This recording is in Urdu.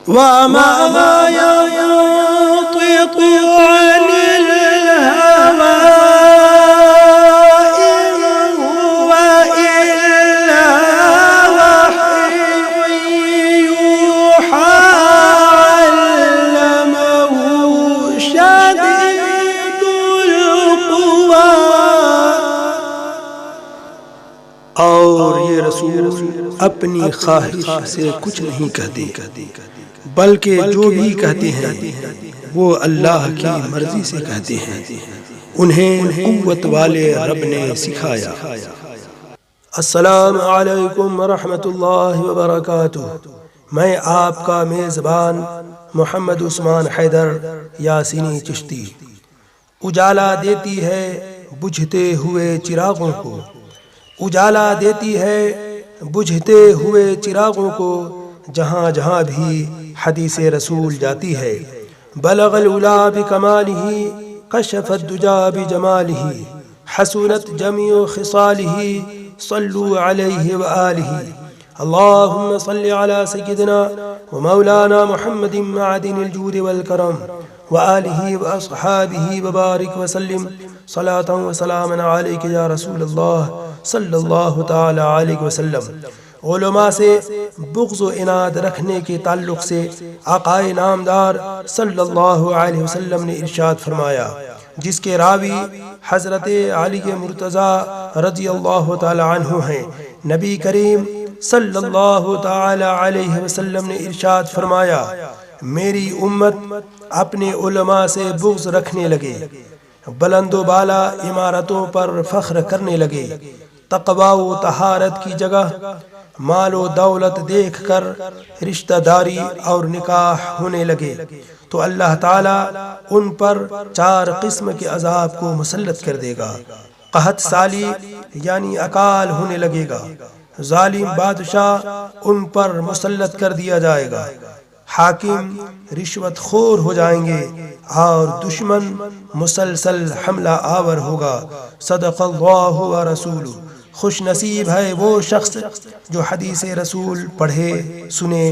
وما ينطق عن الهوى إن هو إلا وحي يوحى علمه شديد القوى. اور یہ رسول اپنی خواہش سے کچھ نہیں کہتے، بلکہ جو بھی کہتے ہیں وہ اللہ کی مرضی سے کہتے ہیں، انہیں قوت والے رب نے سکھایا. السلام علیکم ورحمۃ اللہ وبرکاتہ. میں آپ کا میزبان محمد عثمان حیدر یاسینی چشتی. اجالا دیتی ہے بجھتے ہوئے چراغوں کو، اجالا دیتی ہے بجھتے ہوئے چراغوں کو، جہاں جہاں بھی حدیث رسول جاتی ہے. بلغ العلا بکمالہ کشف الدجا بجمالہ، حسنت جمیع خصالہ صلوا علیہ وآلہ. اللہم صل علی سیدنا ومولانا محمد معدن الجود والکرم وآلہ واصحابہ وبارک وسلم صلاۃ وسلاما علیک یا رسول اللہ صلی اللہ تعالی علیہ وسلم. علماء سے بغض و عناد رکھنے کے تعلق سے آقا نامدار صلی اللہ علیہ وسلم نے ارشاد فرمایا، جس کے راوی حضرت علی مرتضیٰ رضی اللہ تعالی عنہ ہیں. نبی کریم صلی اللہ تعالی علیہ وسلم نے ارشاد فرمایا، میری امت اپنے علماء سے بغض رکھنے لگے، بلند و بالا عمارتوں پر فخر کرنے لگے، تقوی و طہارت کی جگہ مال و دولت دیکھ کر رشتہ داری اور نکاح ہونے لگے، تو اللہ تعالیٰ ان پر 4 قسم کے عذاب کو مسلط کر دے گا. قحط سالی یعنی اکال ہونے لگے گا، ظالم بادشاہ ان پر مسلط کر دیا جائے گا، حاکم رشوت خور ہو جائیں گے، اور دشمن مسلسل حملہ آور ہوگا. صدق اللہ و رسولہ. خوش نصیب ہے وہ شخص جو حدیث رسول پڑھے سنے